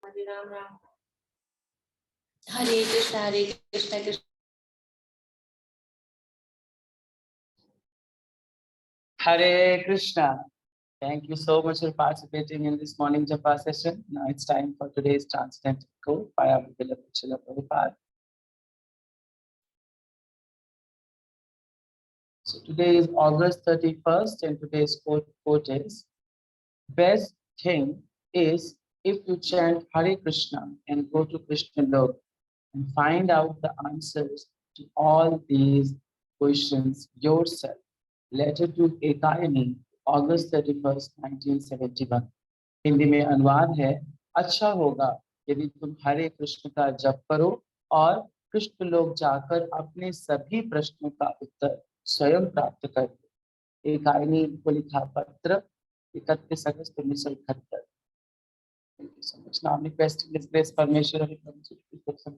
Hare Ram Ram Hare Krishna Krishna. Hare Krishna. Thank you so much for participating in this morning Japa session. Now it's time for today's transcendental quote by our beloved Srila Prabhupada. So today is August 31st and today's quote is, best thing is if you chant Hare Krishna and go to Krishna Lok and find out the answers to all these questions yourself. Letter to Ekayani, August 31st, 1971. Hindi में अनुवाद है, अच्छा होगा यदि तुम हरे कृष्ण का जप करो और कृष्ण लोक जाकर अपने सभी प्रश्नों का उत्तर स्वयं प्राप्त कर। एकायनी को लिखा पत्र 31 अगस्त 1971। Thank you so much. Now I'm requesting His Grace Parmeshwar to put some.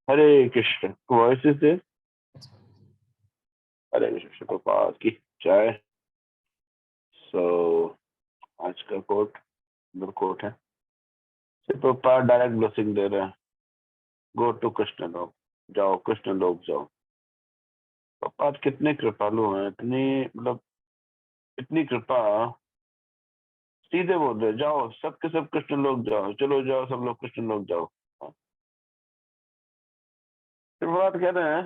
Hare Krishna. Voice is there? Hare Krishna Prabhupada की जय. So आज का कोट कोट है. Prabhupada डायरेक्ट ब्लेसिंग दे रहे हैं. Go to कृष्ण लोक. जाओ कृष्ण लोक जाओ. प्रभुपाद कितने कृपालु हैं, इतनी मतलब इतनी कृपा, सीधे बोल रहे जाओ सबके सब कृष्ण लोक जाओ, चलो जाओ सब लोग कृष्ण लोक जाओ. प्रभुपाद कह रहे हैं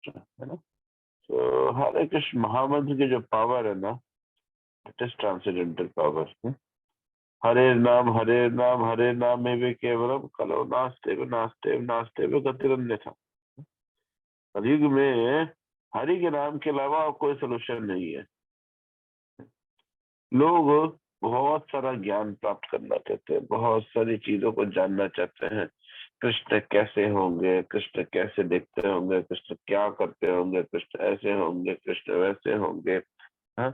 है ना. तो हरे कृष्ण महामंत्र की जो पावर है ना, इट इज ट्रांसेंडेंटल पावर. हरे नाम में भी केवलम कलो नास्ते नास्ते गतिरन्य था. कलयुग में हरि के नाम के अलावा कोई सोल्यूशन नहीं है. लोग बहुत सारा ज्ञान प्राप्त करना चाहते हैं, बहुत सारी चीजों को जानना चाहते हैं. कृष्ण कैसे होंगे, कृष्ण कैसे दिखते होंगे, कृष्ण क्या करते होंगे, कृष्ण ऐसे होंगे, कृष्ण वैसे होंगे. हाँ?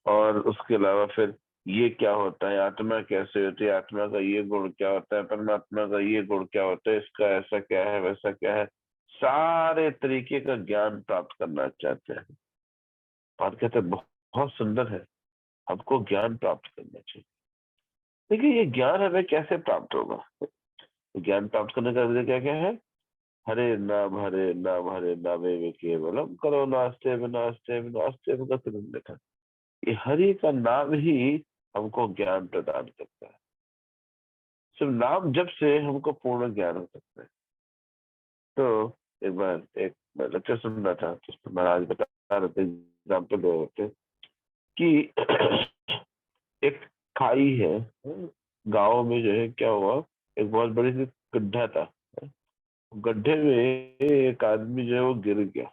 और उसके अलावा फिर ये क्या होता है, आत्मा कैसे होती है, आत्मा का ये गुण क्या होता है, परमात्मा का ये गुण क्या होता है, इसका ऐसा क्या है, वैसा क्या है, सारे तरीके का ज्ञान प्राप्त करना चाहते हैं. बात कहते हैं बहुत सुंदर है, हमको ज्ञान प्राप्त करना चाहिए. देखिए ये ज्ञान हमें कैसे प्राप्त होगा. ज्ञान प्राप्त करने का क्या क्या है. हरे नाम में केवलम करो नास्ते नास्ते. ये हरि का नाम ही हमको ज्ञान प्रदान करता है. सिर्फ नाम जब से हमको पूर्ण ज्ञान हो सकता है. तो एक बार एक लेक्चर सुन रहा था, तो महाराज बता रहे थे, एग्जाम्पल दे रहे थे कि एक खाई है गांव में, जो है क्या हुआ, एक बहुत बड़ी सी गड्ढा था. गड्ढे में एक आदमी जो है वो गिर गया.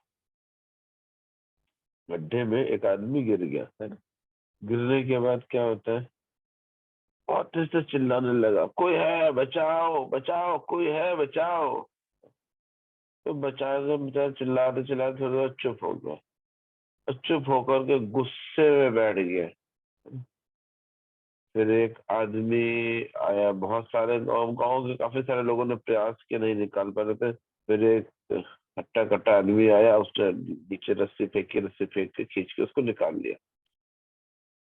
गड्ढे में एक आदमी गिर गया है ना. गिरने के बाद क्या होता है, बहुत तेज से चिल्लाने लगा, कोई है बचाओ बचाओ, कोई है बचाओ. तो बचा चिल्लाते चिल्लाते थोड़ा चुप हो गया. चुप होकर के गुस्से में बैठ गया. फिर एक आदमी आया, बहुत सारे गाँव के काफी सारे लोगों ने प्रयास किया, नहीं निकाल पा रहे थे. फिर एक हट्टा कट्टा आदमी आया, उसने नीचे रस्सी फेंक के खींच के उसको निकाल लिया.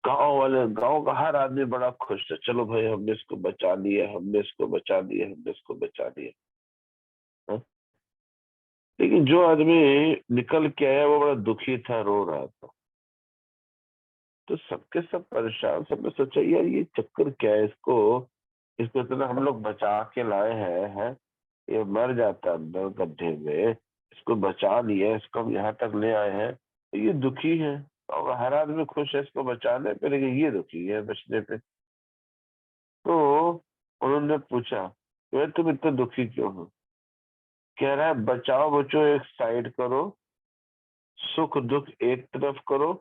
गांव का हर आदमी बड़ा खुश था, चलो भाई हमने इसको बचा लिया, हमने इसको बचा लिया. लेकिन जो आदमी निकल के आया वो बड़ा दुखी था, रो रहा था. तो सबके सब परेशान, सबने सोचा यार ये चक्कर क्या है, इसको इतना हम लोग बचा के लाए हैं, ये मर जाता अंदर गड्ढे में, इसको बचा लिया, इसको हम यहाँ तक ले आए हैं, तो ये दुखी है. और हर आदमी खुश है इसको बचाने पे, लेकिन ये दुखी है बचने पे. तो उन्होंने पूछा तुम इतना दुखी क्यों हो. कह रहा है बचाओ बचो एक साइड करो, सुख दुख एक तरफ करो,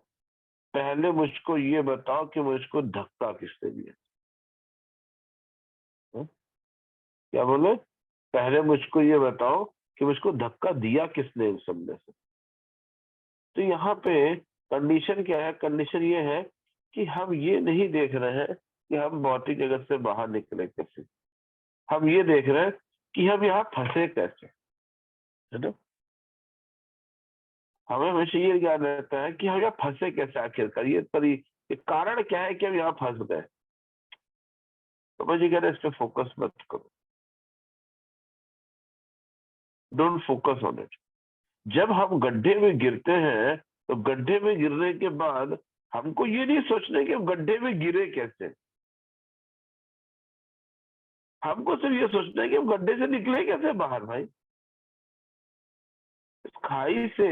पहले मुझको ये बताओ कि मुझको धक्का किसने दिया. क्या बोले, पहले मुझको ये बताओ कि मुझको धक्का दिया किसने इन सब में से. तो यहाँ पे कंडीशन क्या है, कंडीशन ये है कि हम ये नहीं देख रहे हैं कि हम भौतिक जगत से बाहर निकले कैसे, हम ये देख रहे हैं कि हम यहाँ फंसे कैसे, है ना. हमें हमेशा ये ज्ञान रहता है कि हम यहाँ फंसे कैसे आखिरकार, ये कारण क्या है कि हम यहाँ फंस गए। तो मुझे कह रहे इस पे फोकस मत करो, डोंट फोकस ऑन इट। जब हम गड्ढे में गिरते हैं तो गड्ढे में गिरने के बाद हमको ये नहीं सोचना कि हम गड्ढे में गिरे कैसे, हमको सिर्फ ये सोचना है कि हम गड्ढे से निकले कैसे बाहर। भाई इस खाई से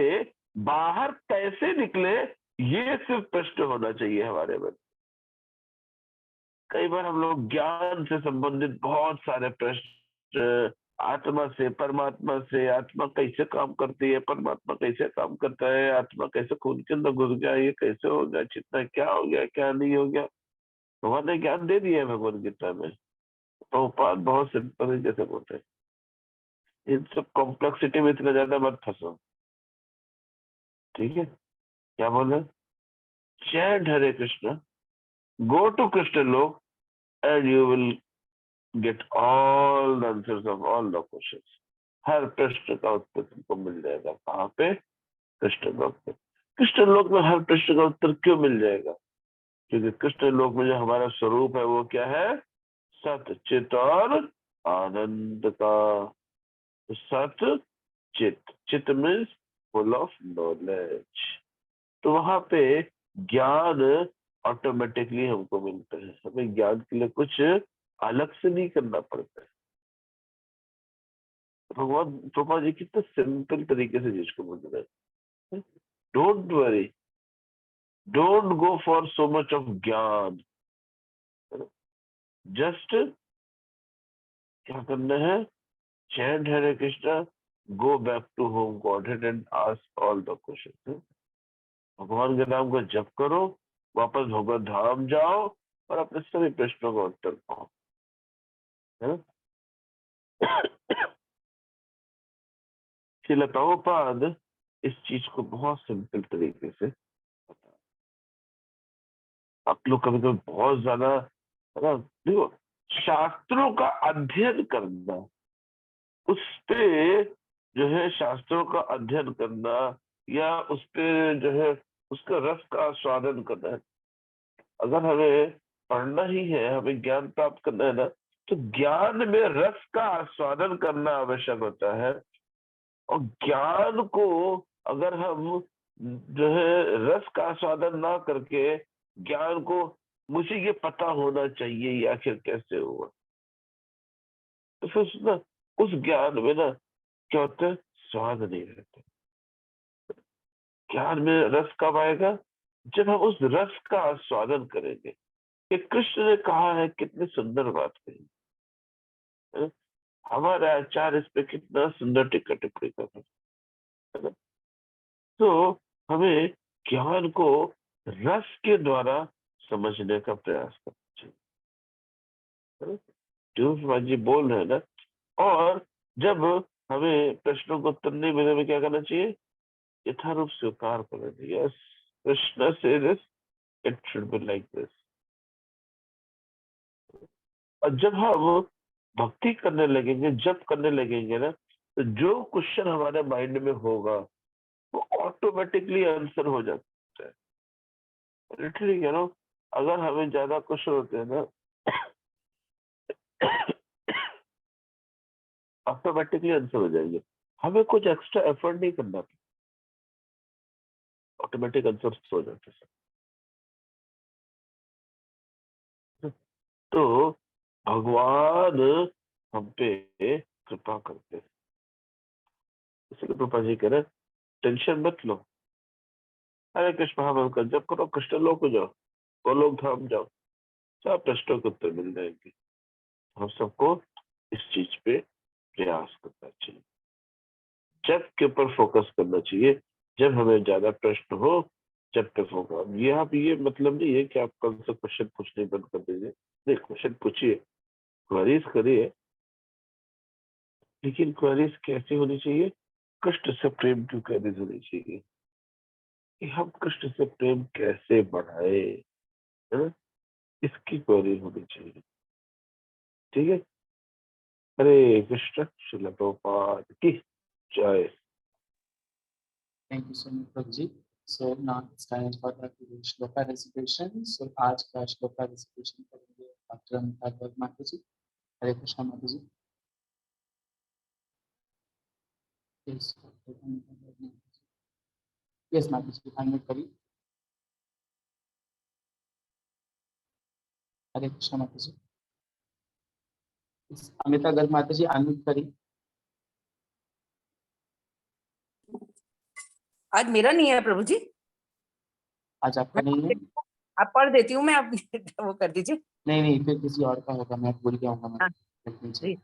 बाहर कैसे निकले, ये सिर्फ प्रश्न होना चाहिए हमारे मन। कई बार हम लोग ज्ञान से संबंधित बहुत सारे प्रश्न, आत्मा से, परमात्मा से, आत्मा कैसे काम करती है, परमात्मा कैसे काम करता है, आत्मा कैसे खून के अंदर घुस गया, ये कैसे हो गया, चित्ता क्या हो गया, क्या नहीं हो गया, भगवान ने ज्ञान दे दिया है भगवद गीता में। प्रभुपाद बहुत सिंपल तरीके से बोलते हैं, इन सब कॉम्प्लेक्सिटी में इतना ज्यादा मत फंसो। ठीक है, क्या बोले, chant Hare Krishna, go to Krishna Lok and you will get all the answers of all the questions. हर प्रश्न का उत्तर तुमको मिल जाएगा। कहाँ पे? कृष्ण लोक पे। कृष्ण लोक में हर प्रश्न का उत्तर क्यों मिल जाएगा? क्योंकि कृष्ण लोक में जो हमारा स्वरूप है वो क्या है? सत, चित और आनंद का। सत चित, चित मीन्स फुल ऑफ नॉलेज। तो वहां पे ज्ञान ऑटोमेटिकली हमको मिलता है, हमें ज्ञान के लिए कुछ अलग से नहीं करना पड़ता है। भगवान प्रभा जी कितना सिंपल तरीके से जिसको बोल रहे हैं, don't worry, don't go for so much of ज्ञान, जस्ट क्या करना है? Chant Hare Krishna, go back to home Godhead and ask all the question. भगवान के नाम का जप करो, वापस भगवत धाम जाओ और अपने सभी प्रश्नों का उत्तर पाओ। है? श्रील प्रभुपाद इस चीज को बहुत सिंपल तरीके से बता। आप लोग कभी कभी बहुत ज्यादा, है ना, देखो, शास्त्रों का अध्ययन करना, उस पे जो है शास्त्रों का अध्ययन करना, या उस पे जो है उसका रस का आस्वादन करना है। अगर हमें पढ़ना ही है, हमें ज्ञान प्राप्त करना है ना, तो ज्ञान में रस का आस्वादन करना आवश्यक होता है। और ज्ञान को अगर हम जो है रस का आस्वादन ना करके, ज्ञान को मुझे ये पता होना चाहिए ये आखिर कैसे हुआ, तो फिर ना उस ज्ञान में ना क्या होता है? स्वाद नहीं रहता। ज्ञान में रस कब आएगा? जब हम उस रस का आस्वादन करेंगे। कि कृष्ण ने कहा है, कितनी सुंदर बात कही है? हमारा आचार्य इस पे कितना सुंदर टिप्पणी करता है ना? तो हमें ज्ञान को रस के द्वारा समझने का प्रयास करना चाहिए, है ना? जो भगवान जी बोल रहे हैं ना। और जब हमें प्रश्नों को उत्तर नहीं मिलने में क्या करना चाहिए? यथारूप स्वीकार करना चाहिए। यस, कृष्ण से this, it should be like this. और जब हम भक्ति करने लगेंगे, जब करने लगेंगे ना, तो जो क्वेश्चन हमारे माइंड में होगा वो ऑटोमेटिकली आंसर हो जाता है। लिटरली कह रहा हूँ, अगर हमें ज्यादा क्वेश्चन होते हैं ना, ऑटोमेटिकली आंसर हो जाएंगे। हमें कुछ एक्स्ट्रा एफर्ट नहीं करना, ऑटोमेटिक आंसर हो जाते हैं। तो भगवान हम पे कृपा करते हैं, इसलिए कृपा जी कह रहे हैं, टेंशन मत लो, हरे कृष्ण महामंत्र का जप करो, कृष्ण लोक को जाओ, गोलोक धाम जाओ, सब प्रश्नों के उत्तर मिल जाएंगे। हम सबको इस चीज पे प्रयास करना चाहिए, जब के ऊपर फोकस करना चाहिए। जब हमें ज्यादा प्रश्न हो, जब पे फोकस। ये आप ये मतलब नहीं है कि आप कल से क्वेश्चन पूछने बंद कर दीजिए। नहीं, क्वेश्चन पूछिए, क्वेरीज करिए, लेकिन क्वेरीज कैसी होनी चाहिए? कृष्ण से प्रेम की क्वेरीज होनी चाहिए, कि हम कृष्ण से प्रेम कैसे बढ़ाए, है ना? इसकी क्वेरी होनी चाहिए। ठीक है, हरे कृष्ण, श्रील प्रभुपाद की जय। Thank you so much, Prabhuji. So now it's time for the shloka recitation. So आज का श्लोका recitation करेंगे डॉक्टर अमिता गर्ग माता जी. हरे कृष्णा माता जी. Yes, Dr. Amita Garg माता जी. Yes, माता जी, unmute करिए. हरे कृष्णा माता जी. Yes, अमिता गर्ग माता जी, unmute करिए. आज मेरा नहीं है प्रभु जी, आज आपका नहीं है? आप पढ़ देती हूँ मैं, आप वो कर दीजिए. नहीं, फिर किसी और का होगा, मैं भूल गया हूँ. हाँ, मैं जी.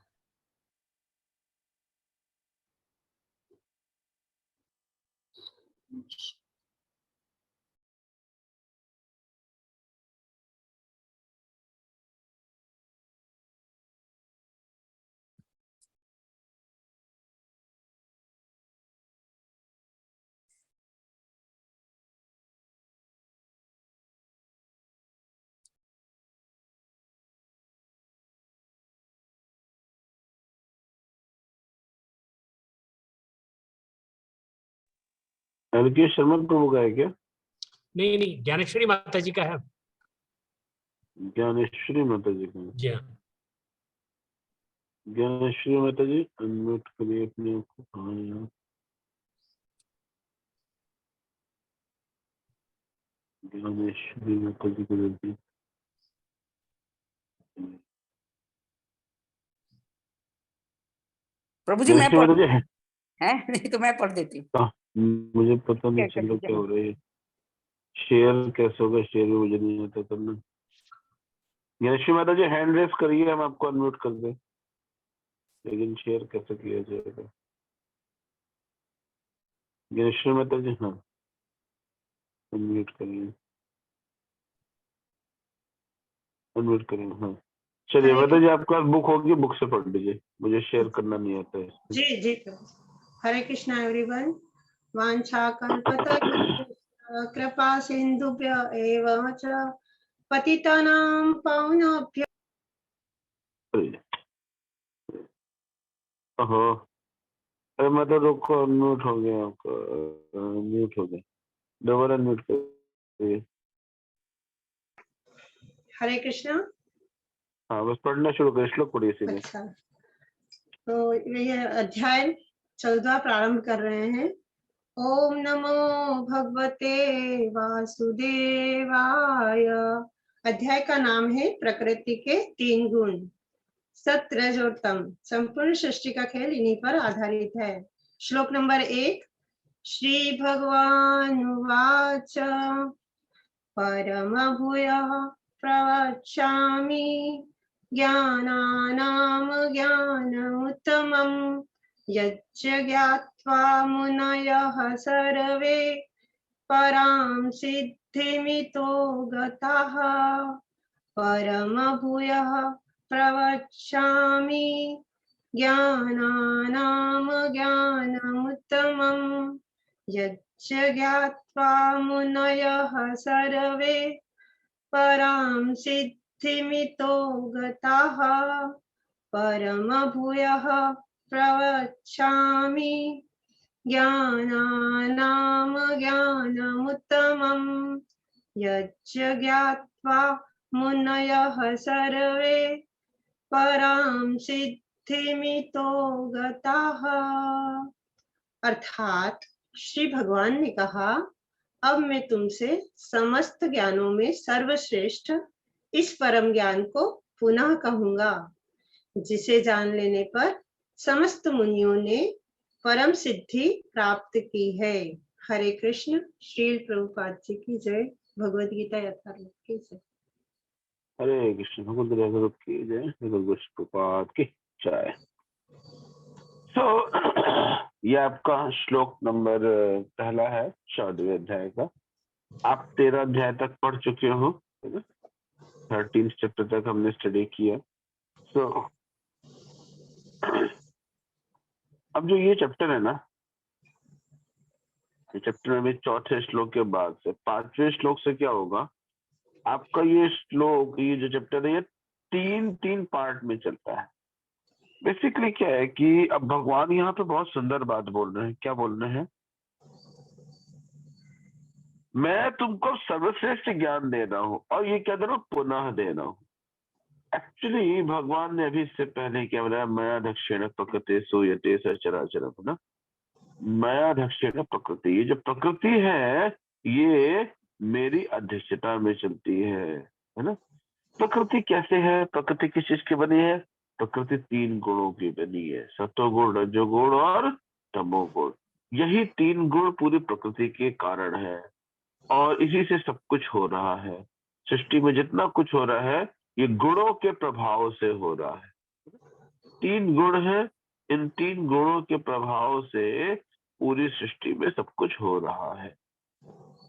एलके शर्मा प्रभु का है क्या? नहीं, ज्ञानेश्वरी माता जी का है. ज्ञानेश्वरी माता जी का. जी हाँ. ज्ञानेश्वरी माता जी अनम्यूट करिए अपने आप को. हाँ यार, ज्ञानेश्वरी माता जी को देखिए. प्रभु जी मैं ज्ञानेश्वरी पढ़ माता जी है? है नहीं तो मैं पढ़ देती हूँ. हाँ, मुझे पता नहीं क्या चल कर रहा दीजिए क्या हो आप. रहा है. शेयर कैसे होगा? शेयर भी मुझे नहीं आता करना. ज्ञानेश्वरी माता जी हैंड रेस करिए, हम आपको अनम्यूट कर दें, लेकिन शेयर कैसे किया जाएगा? ज्ञानेश्वरी माता जी, हाँ अनम्यूट करिए, अनम्यूट करिए. हाँ चलिए माता जी, आपके पास बुक होगी, बुक से पढ़ लीजिए, मुझे शेयर करना नहीं आता है. जी जी प्रभु. हरे कृष्णा एवरीवन. वाञ्छाकल्पतरुभ्यश्च कृपा सिन्धुभ्य एव च पतितानां पावनेभ्यो. ओहो, अरे मतलब रुको, म्यूट हो गया आपका, म्यूट हो गया, दोबारा म्यूट करिए. हरे कृष्णा. हाँ बस पढ़ना शुरू करिए, श्लोक पढ़िए सीधे. अच्छा, तो ये अध्याय 14 प्रारंभ कर रहे हैं. ओम नमो भगवते वासुदेवाय. अध्याय का नाम है प्रकृति के 3 गुण. सत रजोत्तम. संपूर्ण सृष्टि का खेल इन्हीं पर आधारित है. श्लोक नंबर 1. श्री भगवान उवाच परम भूयः प्रवक्ष्यामि ज्ञानानां ज्ञानमुत्तमम् यच्च ज्ञात्वा मुनयः सर्वे परां सिद्धिमितो गताः. परम भूयः प्रवक्ष्यामि ज्ञानानां ज्ञानमुत्तमम् यच्च ज्ञात्वा मुनयः सर्वे परां सिद्धिमितो गताः. परम भूयः प्रवक्ष्यामि ज्ञानानां ज्ञानमुत्तमम् यच्च ज्ञात्वा मुनयः सर्वे परां सिद्धिमितो गताः. अर्थात श्री भगवान ने कहा, अब मैं तुमसे समस्त ज्ञानों में सर्वश्रेष्ठ इस परम ज्ञान को पुनः कहूंगा, जिसे जान लेने पर समस्त मुनियों ने परम सिद्धि प्राप्त की है. हरे कृष्ण. श्रील प्रभुपाद जी की जय. भगवद गीता यथार्थ की जय. हरे कृष्ण. भगवद की जय. प्रपात की जय. तो ये आपका श्लोक नंबर पहला है 14वें अध्याय का. आप 13 अध्याय तक पढ़ चुके हो, 13 चैप्टर तक हमने स्टडी किया. सो अब जो ये चैप्टर है ना, ये चैप्टर में 4थे श्लोक के बाद से 5वें श्लोक से क्या होगा, आपका ये श्लोक, ये जो चैप्टर है, ये 3 पार्ट में चलता है. बेसिकली क्या है कि अब भगवान यहाँ पे बहुत सुंदर बात बोल रहे हैं. क्या बोल रहे हैं मैं तुमको सर्वश्रेष्ठ ज्ञान दे रहा हूँ, और ये क्या दे रहा हूँ, पुनः दे रहा हूँ। एक्चुअली भगवान ने अभी इससे पहले क्या बताया, मया दक्षिण प्रकृति सूयते सचराचरम, है ना। मया दक्षिण प्रकृति, ये जो प्रकृति है ये मेरी अध्यक्षता में चलती है ना। प्रकृति कैसे है, प्रकृति किस चीज की बनी है, प्रकृति 3 गुणों की बनी है, सतोगुण, रजोगुण और तमोगुण। यही 3 गुण पूरी प्रकृति के कारण है, और इसी से सब कुछ हो रहा है। सृष्टि में जितना कुछ हो रहा है ये गुणों के प्रभाव से हो रहा है। 3 गुण है, इन 3 गुणों के प्रभाव से पूरी सृष्टि में सब कुछ हो रहा है।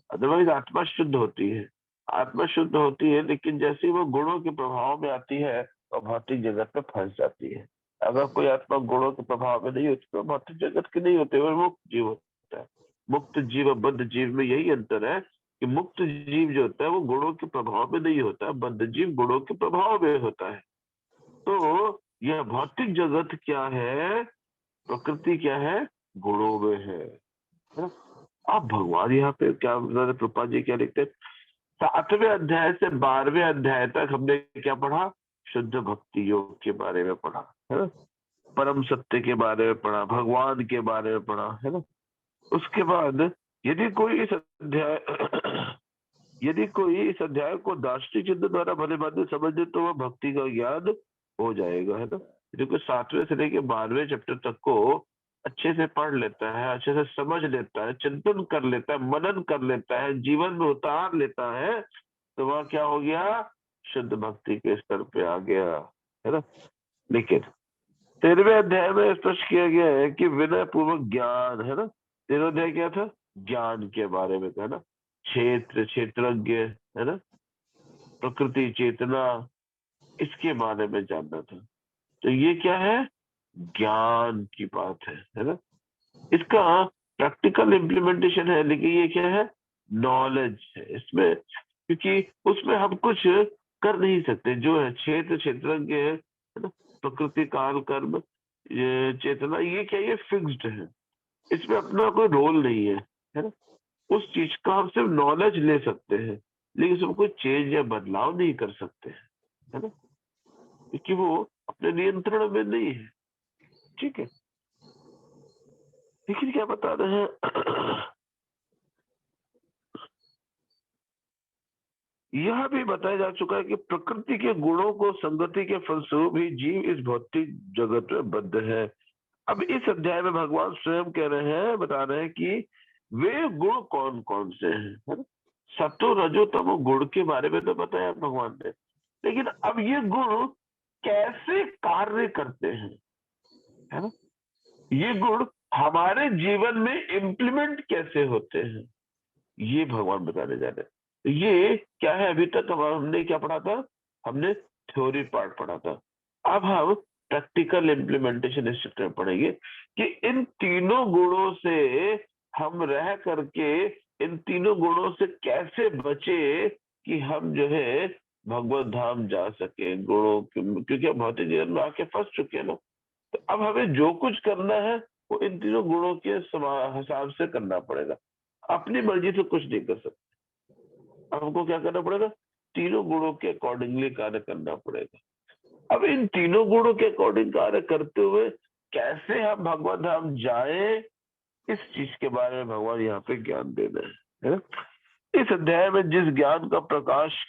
अदरवाइज आत्मा शुद्ध होती है, आत्मा शुद्ध होती है, लेकिन जैसे ही वो गुणों के प्रभाव में आती है तो भौतिक जगत में फंस जाती है। अगर कोई आत्मा गुणों के प्रभाव में नहीं होती तो भौतिक जगत की नहीं होती, वो मुक्त जीव होता है। मुक्त जीव और बद्ध जीव में यही अंतर है कि मुक्त जीव जो होता है वो गुणों के प्रभाव में नहीं होता, बद्ध जीव गुणों के प्रभाव में होता है। तो यह भौतिक जगत क्या है, प्रकृति क्या है, गुणों में है ना। अब भगवान यहाँ पे क्या, कृपा जी क्या लिखते हैं, 7वें अध्याय से 12वें अध्याय तक हमने क्या पढ़ा, शुद्ध भक्ति योग के बारे में पढ़ा, है ना, परम सत्य के बारे में पढ़ा, भगवान के बारे में पढ़ा, है ना। उसके बाद यदि कोई इस अध्याय को दार्शनिक चिंतन द्वारा भले भांति समझ ले तो वह भक्ति का ज्ञान हो जाएगा, है ना। यदि कोई 7वें से लेके 12वें चैप्टर तक को अच्छे से पढ़ लेता है, अच्छे से समझ लेता है, चिंतन कर लेता है, मनन कर लेता है, जीवन में उतार लेता है, तो वह क्या हो गया, शुद्ध भक्ति के स्तर पे आ गया, है ना। लेकिन 13वें अध्याय में स्पष्ट किया गया है कि विनय पूर्वक ज्ञान, है ना। 13वां अध्याय क्या था, ज्ञान के बारे में था ना, क्षेत्र, क्षेत्रज्ञ, है ना, प्रकृति, चेतना, इसके बारे में जानना था। तो ये क्या है, ज्ञान की बात है ना। इसका प्रैक्टिकल इम्प्लीमेंटेशन है, लेकिन ये क्या है, नॉलेज है इसमें, क्योंकि उसमें हम कुछ कर नहीं सकते। जो है क्षेत्र, क्षेत्रज्ञ है ना, प्रकृति, काल, कर्म, ये चेतना, ये क्या, ये फिक्स्ड है, इसमें अपना कोई रोल नहीं है ना। उस चीज का हम सिर्फ नॉलेज ले सकते हैं, लेकिन उसमें कोई चेंज या बदलाव नहीं कर सकते, है ना, क्योंकि वो अपने नियंत्रण में नहीं है। ठीक है, लेकिन क्या बता रहे हैं, यह भी बताया जा चुका है कि प्रकृति के गुणों को संगति के फलस्वरूप ही जीव इस भौतिक जगत में बद्ध है। अब इस अध्याय में भगवान स्वयं कह रहे हैं, बता रहे हैं कि वे गुण कौन कौन से हैं, है ना। सतो रजो तमो गुण के बारे में तो बताया भगवान ने, लेकिन अब ये गुण कैसे कार्य करते हैं, है ना, ये गुण हमारे जीवन में इम्प्लीमेंट कैसे होते हैं, ये भगवान बताने जा रहे हैं। ये क्या है, अभी तक हमने क्या पढ़ा था, हमने थ्योरी पार्ट पढ़ा था। अब हम प्रैक्टिकल इम्प्लीमेंटेशन इस चैप्टर में पढ़ेंगे कि इन तीनों गुणों से हम रह करके इन तीनों गुणों से कैसे बचे कि हम जो है भगवत धाम जा सके गुणों, क्योंकि हम भौतिक जीवन में आके फंस चुके हैं ना। तो अब हमें जो कुछ करना है वो इन तीनों गुणों के हिसाब से करना पड़ेगा, अपनी मर्जी से कुछ नहीं कर सकते। हमको क्या करना पड़ेगा, तीनों गुणों के अकॉर्डिंगली कार्य करना पड़ेगा। अब इन तीनों गुणों के अकॉर्डिंग कार्य करते हुए कैसे हम भगवत धाम जाए, इस चीज के बारे में भगवान यहाँ पे ज्ञान दे रहे हैं, है ना। इस अध्याय में जिस ज्ञान का प्रकाश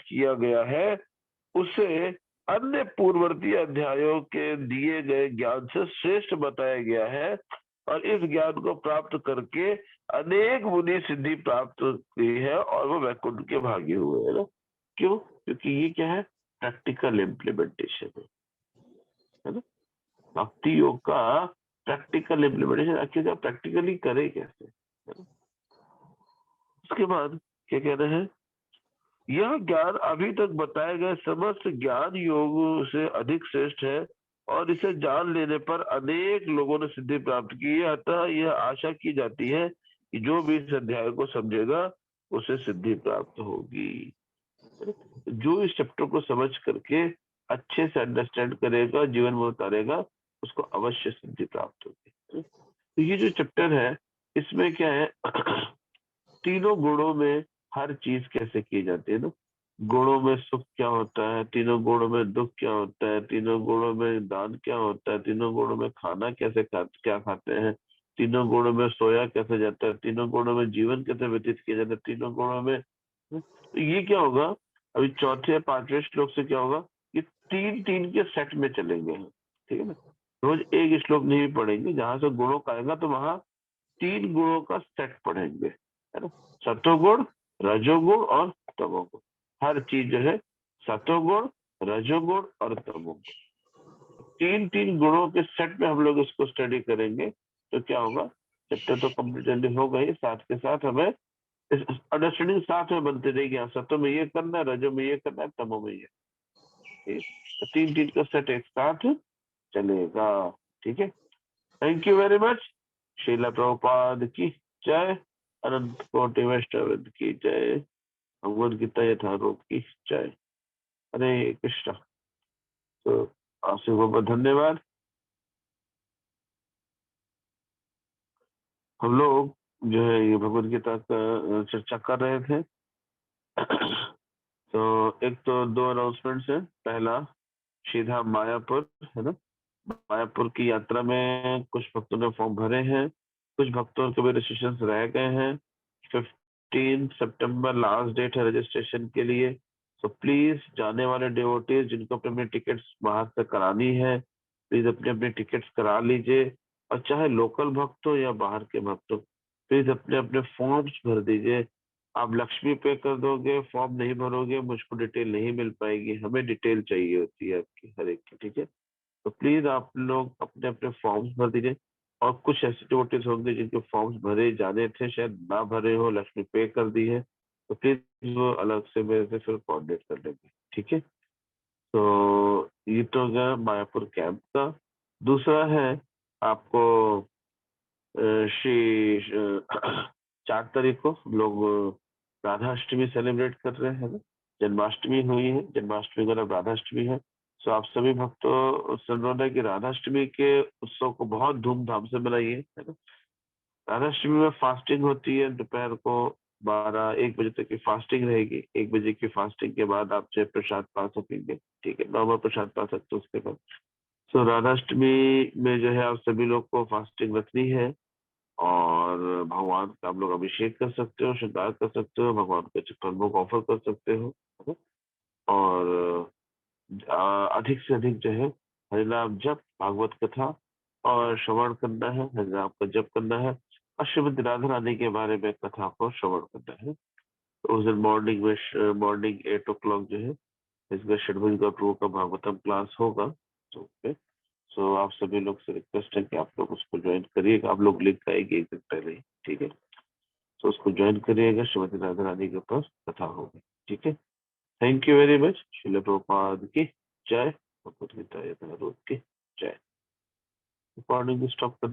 किया गया है उसे अन्य पूर्ववर्ती अध्यायों के दिए गए ज्ञान से श्रेष्ठ बताया गया है, और इस ज्ञान को प्राप्त करके अनेक मुनि सिद्धि प्राप्त की है और वो वैकुंठ के भागी हुए, है ना। क्यों, क्योंकि ये क्या है, प्रैक्टिकल इम्प्लीमेंटेशन है ना। भक्ति योग का प्रैक्टिकल इम्प्लीमेंटेशन, आखिर प्रैक्टिकली करे कैसे, है ना। उसके बाद क्या कह रहे हैं, यह ज्ञान अभी तक बताए गए समस्त ज्ञान योग से अधिक श्रेष्ठ है, और इसे जान लेने पर अनेक लोगों ने सिद्धि प्राप्त की है। अतः यह आशा की जाती है कि जो भी इस अध्याय को समझेगा उसे सिद्धि प्राप्त होगी। जो इस चैप्टर को समझ करके अच्छे से अंडरस्टैंड करेगा, जीवन में उतारेगा, उसको अवश्य सिद्धि प्राप्त होगी। तो ये जो चैप्टर है इसमें क्या है, तीनों गुणों में हर चीज कैसे की जाती है ना, गुणों में सुख क्या होता है, तीनों गुणों में दुख क्या होता है, तीनों गुणों में दान क्या होता है, तीनों गुणों में खाना क्या खाते हैं, तीनों गुणों में सोया कैसे जाता है, तीनों गुणों में जीवन कैसे व्यतीत किया जाता है, तीनों गुणों में। तो ये क्या होगा, अभी चौथे या पांचवें श्लोक से क्या होगा, ये तीन तीन के सेट में चलेंगे हम, ठीक है ना। रोज एक श्लोक नहीं पढ़ेंगे, जहां से गुणों का आएगा तो वहां तीन गुणों का सेट पढ़ेंगे, है ना। सतोगुण, रजोगुण और तमोगुण, हर चीज जो है सतोगुण, रजोगुण और तमोगुण, तीन तीन गुणों के सेट में हम लोग इसको स्टडी करेंगे। तो क्या होगा, चैप्टर तो कंप्लीट हो गई, साथ के साथ हमें इस अंडरस्टैंडिंग साथ में बनती रहेगी। हाँ, सतो में ये करना है, रजो में ये करना है, तमो में ये, ठीक। तो तीन तीन का सेट एक साथ चलेगा, ठीक है। Thank you very much. Srila Prabhupada की जय, अनंत कोटि वैष्णव की जय, भगवद गीता यथारूप की जय। हरे कृष्णा। तो आपसे बहुत बहुत धन्यवाद। हम लोग जो है ये भगवद गीता का चर्चा कर रहे थे। तो एक तो दो अनाउंसमेंट्स है। पहला, सीधा मायापुर, है ना, मायापुर की यात्रा में कुछ भक्तों ने फॉर्म भरे हैं, कुछ भक्तों के भी रजिस्ट्रेशन रह गए हैं। 15 सितंबर लास्ट डेट है रजिस्ट्रेशन के लिए। तो प्लीज जाने वाले डिवोटीज जिनको अपने अपने टिकट्स बाहर से करानी है, प्लीज अपने अपने टिकट्स करा लीजिए। और चाहे लोकल भक्त हो या बाहर के भक्त हो, प्लीज अपने अपने फॉर्म्स भर दीजिए। आप लक्ष्मी पे कर दोगे, फॉर्म नहीं भरोगे, मुझको डिटेल नहीं मिल पाएगी, हमें डिटेल चाहिए होती है आपकी हर एक की, ठीक है। तो प्लीज आप लोग अपने अपने फॉर्म्स भर दीजिए। और कुछ ऐसे डिवोटीज होंगे जिनके फॉर्म्स भरे जाने थे, शायद ना भरे हो, लक्ष्मी पे कर दी है, तो प्लीज वो अलग से मेरे से फिर कोऑर्डिनेट कर लेंगे, ठीक है। तो ये तो हो गया मायापुर कैंप का। दूसरा है आपको श्री 4 तारीख को हम लोग राधाष्टमी सेलिब्रेट कर रहे हैं ना। जन्माष्टमी हुई है, जन्माष्टमी का नाम राधाष्टमी है। सो आप सभी भक्तों से अनुरोध है कि राधाष्टमी के उत्सव को बहुत धूमधाम से मनाइए, है ना। राधाष्टमी में फास्टिंग होती है, दोपहर को 12-1 बजे तक की फास्टिंग रहेगी। 1 बजे की फास्टिंग के बाद आप चाहे प्रसाद पा सकेंगे, ठीक है, नॉर्मल प्रसाद पा सकते हो उसके बाद। सो राधाष्टमी में जो है आप सभी लोग को फास्टिंग रखनी है, और भगवान का आप लोग अभिषेक कर सकते हो, श्रृंगार कर सकते हो, भगवान के चक्कर भोग ऑफर कर सकते हो, है ना? और अधिक से अधिक जो है हरिनाम जप, भागवत कथा और श्रवण करना है, हरिनाम का जप करना है, और श्रीमती राधा रानी के बारे में कथा को श्रवण करना है। तो उस दिन मॉर्निंग में मॉर्निंग 8 o'clock जो है इसका षडभुज का प्रभु का भागवतम क्लास होगा। तो सो आप सभी लोग से रिक्वेस्ट है कि आप लोग उसको ज्वाइन करिएगा। आप लोग लिंक आएगी एक दिन पहले ही, ठीक है। तो उसको ज्वाइन करिएगा, श्रीमती राधा रानी के ऊपर कथा होगी, ठीक है। Thank you very much. Srila Prabhupada की जय, भगवद गीता यथारूप की जय। रिकॉर्डिंग स्टॉप कर